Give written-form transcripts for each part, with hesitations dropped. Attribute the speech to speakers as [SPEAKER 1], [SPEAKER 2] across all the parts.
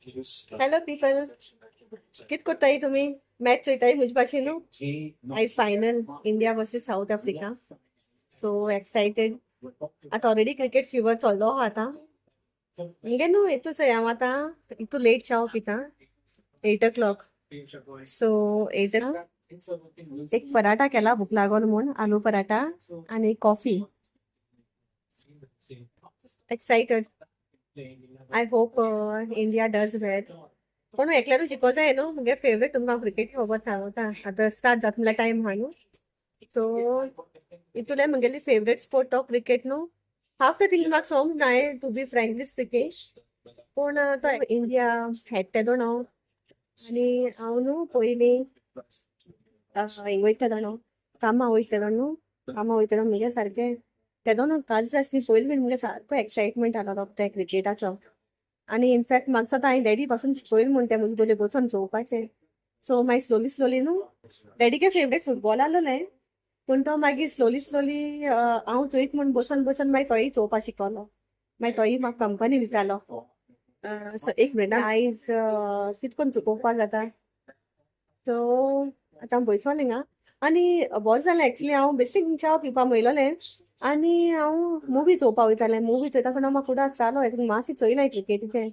[SPEAKER 1] Hello people, कित कोत्ताय तुमी? मॅच चोयताय मुज भाशेन. आयज final India versus South Africa. So excited. आता ऑलरेडी क्रिकेट फीवर चल्लो आहा आतां. इंगे न्हू हेतू चोय हांव आतां इतू लेट चाव पिता 8 o'clock. सो 8 एक पराठा केला भूक लागोन म्हूण आलू पराठा आनी coffee. Excited. I hope India does well. पण एकल्यारूच जिको जाय न्हू. मुगे फेवरेट तुमकां क्रिकेट खबर सांगता. आतां स्टार्ट जाता म्हणल्यार टायम आहा न्हू. सो इतूले मुगेली फेवरेट स्पोर्ट तो क्रिकेट न्हू. हाफ द थिंग्स म्हाका सोंग नाय टू बी फ्रँकली स्पिकींग. पूण तो इंडिया हेट तेदो न्हू. आनी हांव न्हू पयलीं हिंग वयतलो न्हू कामा वयतलो न्हू. कामा वयतलो मुगे सारकें तेदो न्हू काज आसली पयलीं बीन मुगे सारको एक्सायटमेंट आहलो ते क्रिकेटाचो. आनी इनफॅक्ट म्हाका आतां हांवें डॅडी पासून शिकयलें म्हूण तें मुजे बोले बसून चोवपाचें. सो मागीर स्लोली न्हू डॅडीके फेवरेट फुटबॉल आहलोलें. पूण तो मागीर स्लोली हांव चोयत म्हूण बसून मागीर तोय चोवपा शिकोलो. मागीर तोय म्हाका कंपनी दितालो. एक मिनट आयज कितकोन चुकोवपा जाता. सो आतां हांव बयसोन हिंगा आनी बोर जालें एक्चुली. हांव बेश्टें च्या पिवपा वयलोलें आनी हांव मुवी चोवपा वयतालें. मुवी चोयता आसतना म्हाका फुडें आसतालो हांवें मातशें चोयनाय क्रिकेटीचें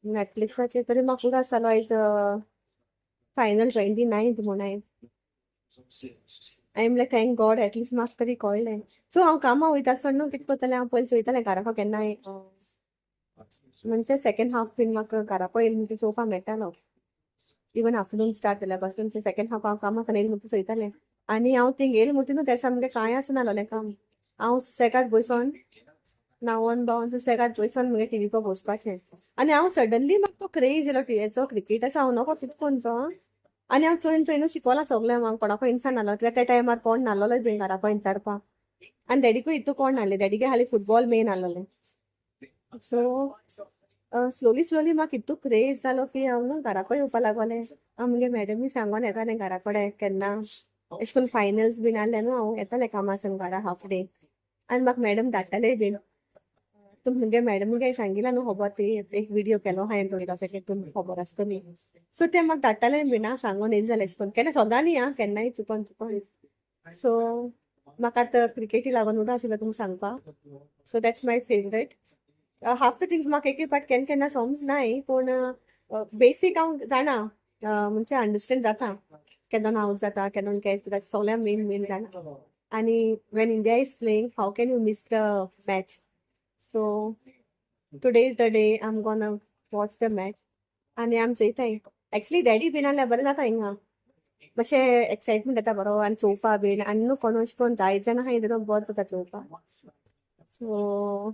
[SPEAKER 1] नॅटफ्लिक्साचेर. तरी म्हाका फुडें आसतालो आयज फायनल 29th म्हूण हांवें म्हणलें थँक गॉड एटलिस्ट म्हाका तरी कळ्ळें. सो हांव कामा वयता आसतना न्हू कितें करतालें हांव पयलीं चोयतालें घाराको केन्नाय म्हणजे सेकंड हाफ बीन म्हाका घाराको येयलो म्हणटा चोवपा मेळटालो. इवन आफ्टरनून स्टार्ट जाल्या पासून सेकंड हाफ हांव कामाक येयलो म्हणटा चोयतालें. आनी हांव थिंग येयलो म्हणटा न्हू तेसा मुगे कांय आसनाहलोलें काम. हांव सुसेगाद बसून न्हांवोन बावन सुसेगाद बसून मुगे टीव्ही पळोवप बसपाचें. आनी हांव सडनली म्हाका तो क्रेज येयलो हेचो क्रिकेटाचो. हांव नोको कितकोन तो आनी हांव चोयन शिकोला सगलें. हांव कोणाको इन्सान नाहलो कित्याक त्या टायमार कोण नाहलोलो बीन घराको विचारपा. आनी डॅडीकूय इतू कोण नाहलें. डॅडीगे खाली फुटबॉल मेन आहलोलें. सो स्लोली म्हाका इतू क्रेज जालो की हांव न्हू घराको येवपा लागोलें. हांव मुगे मॅडमी सांगोन येतालें घरा कडेन केन्ना एशे कोन्न फायनल्स बीन आहले न्हू हांव येतालें कामा संग घरा हाफ डे. आनी म्हाका मॅडम धाडटालेय बीन. तुमगे मॅडमीगे सांगिलां न्हू खबर ती एक व्हिडिओ केलो हांवें पळयलो तेका तुमकां खबर आसतली. सो ते म्हाका धाडटालें बीन हांव सांगोन येयलें जाल्यार एशे कोन्न केन्ना सदां न्ही केन्नाय चुकोन. सो म्हाका आतां क्रिकेटी लागून उडो आशिल्लो तुमकां सांगपा. So that's my favourite. Half the things म्हाका एक पाट केन्ना समजनाय पूण बेसीक हांव जाणा म्हणजे अंडरस्टँड जाता केन्ना आवट जाता केन्ना कॅच जाता सगळ्या मेन जाणा. आनी when India is playing how can you miss the match. So today is the day I am gonna watch the match आनी आम चोयताय. एक्चुली डॅडी बीन आहल्यार बरें जाता हिंगा मातशें एक्सायटमेंट येता बरो आनी चोवपा बीन. आनी न्हू कोण अशें कोन्न जायत जाणा आहाय जाल्यार बरो जाता चोवपा. सो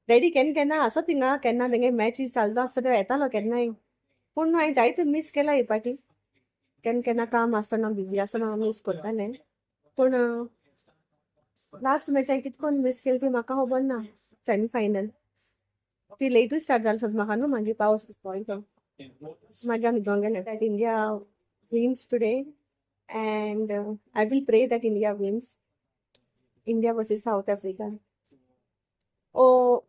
[SPEAKER 1] डॅडी केन्ना आसो थिंगा केन्ना तेंगे मॅचीस चालू आसता येतालो केन्नाय. पूण हांवें जायते मिस केला ही पाटी. केन्ना काम आसतना बिजी आसतना मिस करतालें. पूण लास्ट मॅच हांवें कितकोन मिस केली ती म्हाका खबर ना. सेमी फायनल ती लेटूच स्टार्ट जाली सो म्हाका न्हू मागीर पावस पळयतो मागीर आमी हितून गेले that India wins today. And I will pray that India wins. India versus South Africa. Oh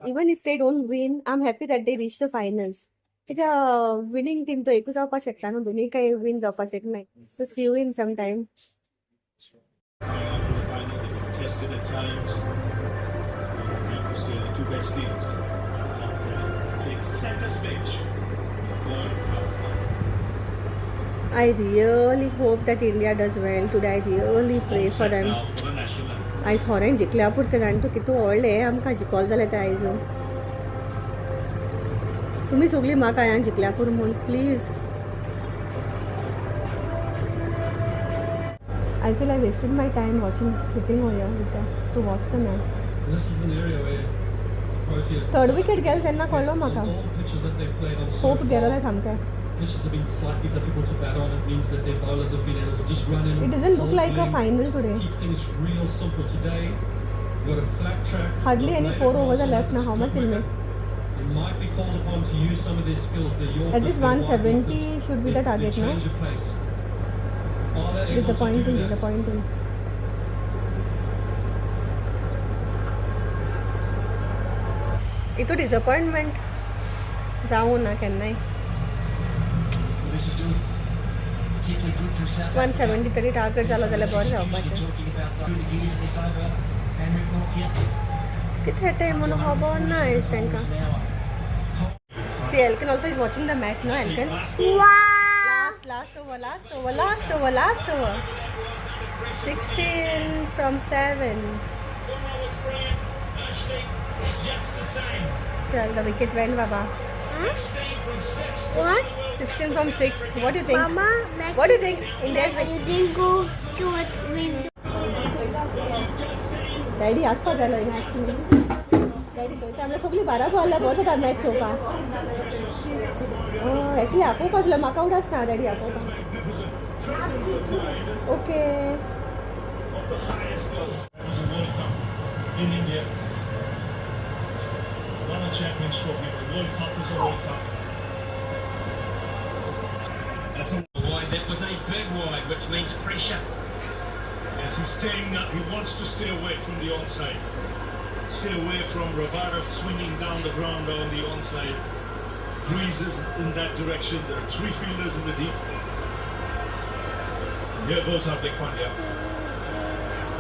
[SPEAKER 1] even if they don't win I am happy that they reach the finals. कित्याक विनींग टीम तो एकूच जावपा शकता न्हू. दोनी काही win जावपा शकनाय. So see you in some time.
[SPEAKER 2] Tested at times. You see the two best teams take center stage. World Cup final.
[SPEAKER 1] I really hope that India does well today. I really pray for them.
[SPEAKER 2] Now for the national anthem.
[SPEAKER 1] आयज खोरें जिखल्या पुरतें आनी तूं कितू व्हडलें आमकां जिकोल जालें तें आयज. तुमी सगळीं म्हाका हांवें जिखल्या पुरो म्हूण please. I feel I wasted my time sitting over here to watch the match.
[SPEAKER 2] This is an area where Proteas.
[SPEAKER 1] Third wicket गेलो तेन्ना कळ्ळो म्हाका.
[SPEAKER 2] All the pitches that they've played on so
[SPEAKER 1] hope
[SPEAKER 2] far,
[SPEAKER 1] गेलोलें सामकें.
[SPEAKER 2] pitches have been slightly difficult to bat on. It means that their bowlers have been able to just run in.
[SPEAKER 1] It doesn't look like a
[SPEAKER 2] boldly,
[SPEAKER 1] final today.
[SPEAKER 2] Keep things real simple today. We've got a flat track.
[SPEAKER 1] Hardly any
[SPEAKER 2] Made
[SPEAKER 1] 4
[SPEAKER 2] it
[SPEAKER 1] overs are
[SPEAKER 2] nice
[SPEAKER 1] left now. How much
[SPEAKER 2] good
[SPEAKER 1] they'll
[SPEAKER 2] weather.
[SPEAKER 1] make?
[SPEAKER 2] They might be called upon to use some of their skills. Their Yorkers,
[SPEAKER 1] At least
[SPEAKER 2] their
[SPEAKER 1] 170
[SPEAKER 2] wide
[SPEAKER 1] should be the target,
[SPEAKER 2] they
[SPEAKER 1] no?
[SPEAKER 2] change of pace. Are they able to
[SPEAKER 1] Disappointing,
[SPEAKER 2] do that?
[SPEAKER 1] disappointing. इतू disappointment जाऊ ना केन्नाय
[SPEAKER 3] This is doing particularly good for South
[SPEAKER 1] 170 तरी target जालो जाल्यार बरें जावपाचें
[SPEAKER 3] talking about through the years this over Henrik Nokia.
[SPEAKER 1] कितने टाइम म्हणून खबर ना तांकां See, Elkin also is watching the match, no, Elkin? Last over. 16 from 7. Chal, the wicket went, Baba.
[SPEAKER 4] What?
[SPEAKER 1] 16 from 6. What do you think?
[SPEAKER 4] Mama,
[SPEAKER 1] What do you think? India's
[SPEAKER 4] you didn't go to a window.
[SPEAKER 1] Daddy आसपास झालं ह्या actually daddy सोयता आमच्या सगळी 12 बॉलला बहुत होता match चोवपाक actually आपोवपाचलो म्हाका उडास ना डॅडी आपोवपाक okay
[SPEAKER 5] was a World Cup in India. Won a Champions Trophy, but World Cup is a World Cup. That's a
[SPEAKER 2] Wide, that was a big wide, which means pressure.
[SPEAKER 5] yes, he's staying. He wants to stay away from the onside. Stay away from Rabada swinging down the ground on the onside. Breezes in that direction. There are 3 fielders in the deep. Here goes Hardik Pandya.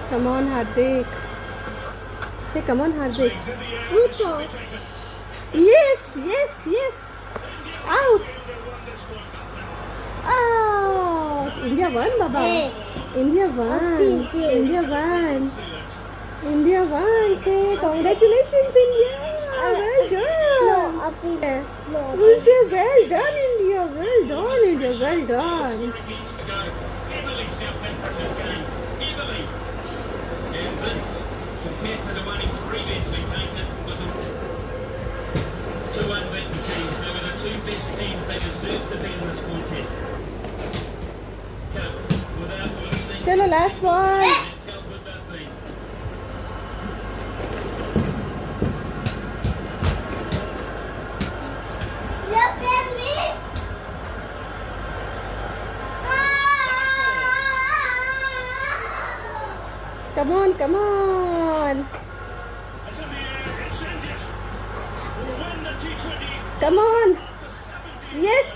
[SPEAKER 1] Come on, Hardik. Say, come on, Hardik.
[SPEAKER 5] Swings in the air. This should be taken.
[SPEAKER 1] Yes. Out.
[SPEAKER 5] They won this World Cup now.
[SPEAKER 1] Out. India won, Baba.
[SPEAKER 4] Hey.
[SPEAKER 1] India won.
[SPEAKER 5] Excellent.
[SPEAKER 1] India won. Say, congratulations, India. Well done.
[SPEAKER 4] No, up in no.
[SPEAKER 1] We'll say, well done, India. Well done, India. Well done.
[SPEAKER 2] Wickets to go. Heavily South Africa's game. Heavily. And this, compared to the one he's previously taken, was a 2 unbeaten teams. They were the 2 best teams. They deserve to be in this contest. Come, without losing.
[SPEAKER 1] Chalo, last one.
[SPEAKER 2] That's how good they've been.
[SPEAKER 4] Look at me.
[SPEAKER 1] Come on.
[SPEAKER 5] It's in the air. It's India. Who win the T20
[SPEAKER 1] Come on.
[SPEAKER 5] after 17.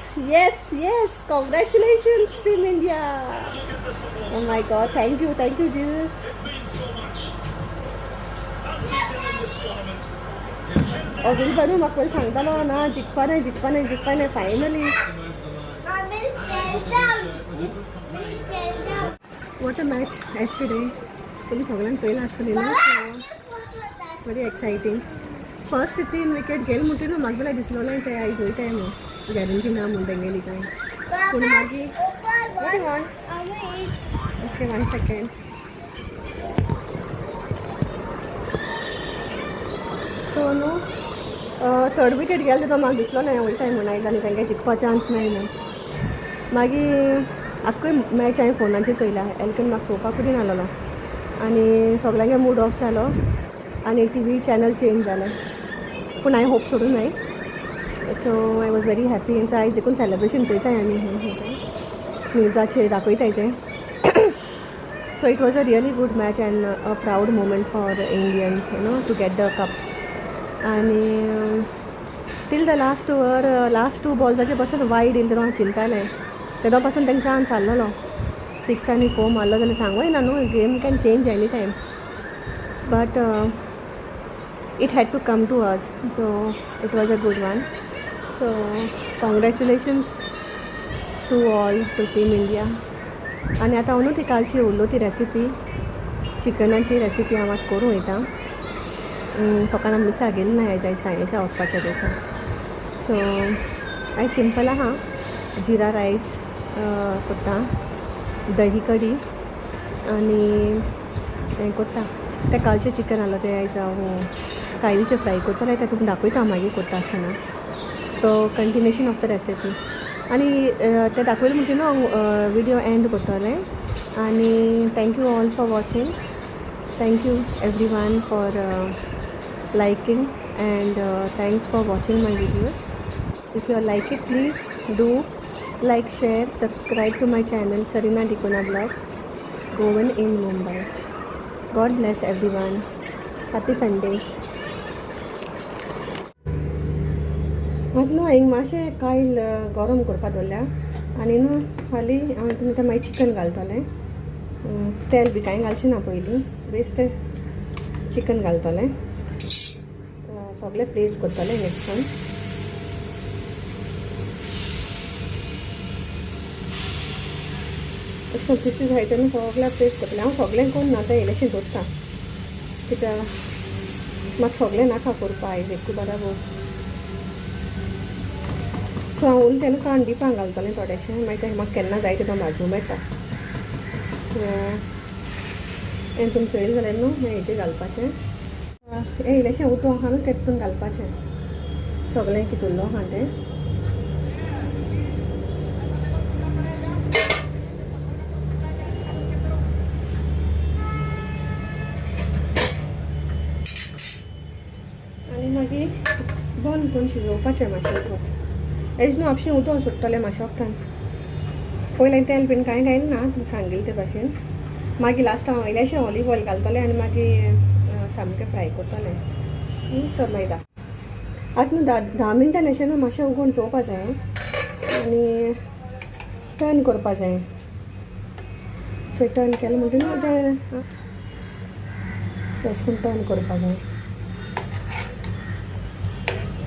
[SPEAKER 1] Yes. Congratulations, Team India.
[SPEAKER 5] Look at this award.
[SPEAKER 1] Oh my God. Thank you, Jesus.
[SPEAKER 5] It means so much. Unbeaten in this tournament. They've held their
[SPEAKER 1] वील बनू मकवल सांगतालो ना जिखपा नाही finally
[SPEAKER 4] Mommy, fell down. Fell down.
[SPEAKER 1] What a match is today तुमी सगळ्यांक चोयला आसतली ना व्हेरी एक्सायटींग फर्स्ट 3 विकेट गेल म्हणटी न्हू म्हाका जाल्यार दिसलो ना ते आयज वयताय न्हू गॅरंटी ना म्हूण तेंगेली काय पूण मागीर ओके 1 सेकंड सो न्हू थर्ड विकेट गेल तेदो म्हाका दिसलो ना वयताय म्हूण आयज आनी तेंगे जिखपा चान्स नाय म्हूण मागीर आख्खूय मॅच हांवें फोनाचेर चोयला एलकेन म्हाका चोवपाकूच नासलो आनी सगळ्यांगे मूड ऑफ जालो आनी TV चॅनल चेंज जालें पूण हांवें होप सोडूं नाय so I was very happy हेंचं आयज देखून सेलेब्रेशन चोयताय आमी न्यूजाचेर दाखयताय ते so it was a really good match and a proud moment for Indians to get the cup आनी till the last over last 2 बॉल्साचे पासून वायड येयले तेन्ना चिंतालें तेदो पासून तेंच्या हांग चाललेलो 6 आनी 4 मारलो जाल्यार सांगूय ना न्हू game can change any time but it had to come to us so it was a good one so congratulations to all to Team India आनी आतां हांव न्हू ती कालची उरलो ती रेसिपी चिकनाची रेसिपी हांव आतां करूं वयता सकाळीं मिसा गेली ना हेज्या सायन्सा वचपाच्या दिसा सो आयज सिंपल आहा जिरा रायस करता दही कडी आनी हें करता तें कालचें चिकन आहलें तें आयज हांव कायलीशें फ्राय करतलें तें तुमकां दाखयता मागीर करता आसतना सो कंटिन्युएशन ऑफ द रेसिपी आनी तें दाखयलें म्हणटा न्हू हांव विडियो एंड करतलें आनी thank you all for watching thank you every one for liking and thanks for watching my videos. If you like it, please do like, share, subscribe to my channel Sarina Dikona Vlogs, Goan in Mumbai. God bless everyone. Happy Sunday. न्हू हिंग मातशें कायल गरम करपा दवरल्या आनी न्हू हाली हांव तुमकां मागीर चिकन घालतलें तेल बी कांय घालचें ना पयलीं बेश्टें चिकन घालतलें सगळें प्लेस करतलें नेक्स्ट टायम अशें करून पिसीस आहाय तेन्ना सगळ्या प्लेस करतलें हांव सगळें करून ना तें इल्लेशें दवरता कित्याक म्हाका सगळें नाका करपा आयज एकू बराबर सो हांव उरलें तेन्ना काण दिपां घालतलें थोडेशें मागीर तें म्हाका केन्ना जाय तेन्ना भाजूं मेळटा हें तुमी चोयलें जाल्यार न्हू हें हेजें घालपाचें हें इल्लेशें उदक आहा न्हू तें तितून घालपाचें सगळें कितुल्लो आहा तें आनी मागीर बंद करून शिजोवपाचें मातशें उदक हेज न्हू आपशें उदक सुट्टलें मातशें वखदान पयलें तेल बीन कांय घायलें ना तुमी सांगिल्लें ते भाशेन मागीर लास्ट हांव इल्लेशें ऑलिव ऑयल घालतलें आनी मागीर सामकें फ्राय करतलें चल मागीर आतां न्हू 10 मिनटान अशें न्हू मातशें उगोवन चोवपा जाय आनी टर्न करपा जाय सो टर्न केलें म्हणटकीर न्हू तें अशें करून टर्न करपा जाय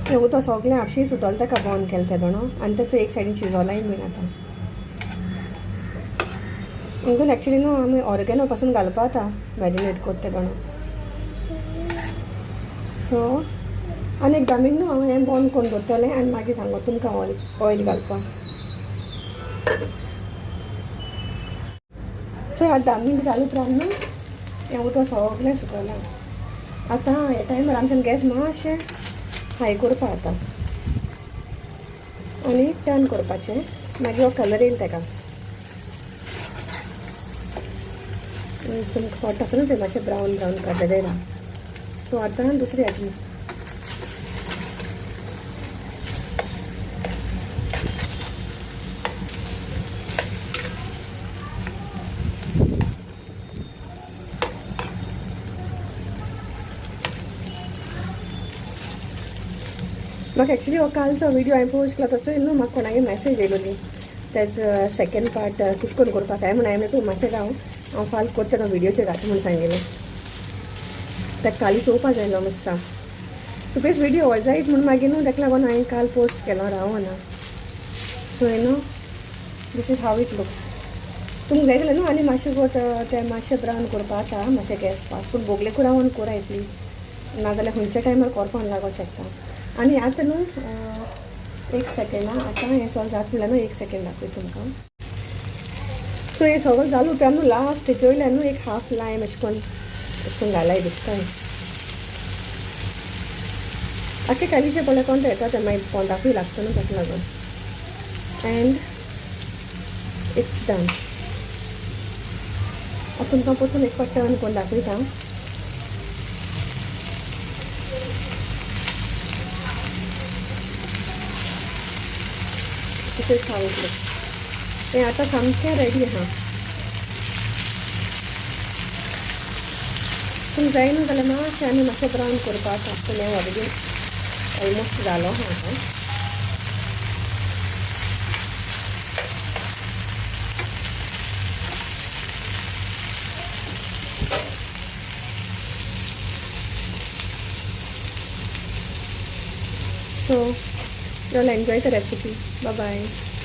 [SPEAKER 1] तें उदक सगळें आपशीं सुटोलें ताका बंद केलें तें दोणो आनी तेचो एक सायडीन शिजोलाय बीन आतां हितून एक्चुली न्हू आमी ऑर्गेनो पासून घालपा जाता मॅरिनेट करता तें दोणो सो आनी एक 10 मिनट न्हू हांव हें बंद करून दवरतलें आनी मागीर सांगो तुमकां ऑयल घालपाक सो आतां 10 मिनट जालें उपरांत न्हू हें उदक सगळें सुकलां आतां हे टायमार आमच्यान गॅस मातशें हाय करपा आतां आनी टर्न करपाचें मागीर हो कलर येयला तेका तुमकां पडटा आसतना तें मातशें ब्रावन कलर येयला सो आतां दुसरी हातून म्हाका एक्चुली हो कालचो विडियो हांवें पोस्ट केला ताचो न्हू म्हाका कोणागे मॅसेज येयलोली तेच सेकेंड पार्ट कितें करून करपाक हांवें म्हणून हांवें तूं मातशें राव हांव फाल करता तो विडियोचेर घातला म्हणून सांगिल्लें ताका काली चोवपा जाय न्हू मस्ता सो बेस विडियो हो जायत म्हणून मागीर न्हू ताका लागून हांवें काल पोस्ट केलो रावना सो न्हू this is how it looks तुमकां जाय जाल्यार न्हू आनी मातशें गो तें मातशें ब्रावन करपा जाता मातशें गॅस फास्ट पूण बोगलेकूय रावन कोराय प्लीज नाजाल्यार खंयच्या टायमार करपाक लागों शकता आनी आतां न्हू 1 सेकेंड आतां हें सगळें जाता म्हणल्यार न्हू 1 सेकेंड दाखय तुमकां सो हें सगळें जालें उपरांत न्हू लास्ट हेचे वयल्यान न्हू एक हाफ लायम अशें करून घालाय दिसता आख्खे कालीचे पडले कोण येता तें मागीर पोंदाकूय लागता न्हू ताका लागून एंड इट्स डन आतां तुमकां परतून एक फावट टर्न करून दाखयता तशेंच खावयतलें तें आतां सामकें रेडी आहा तुमकां जाय न्हू जाल्यार मातशें आनी मातशें ब्रावन करपाक आसा पूण हें ऑलरेडी ऑलमोस्ट जालो आहा आतां So, you'll enjoy the recipe. Bye-bye.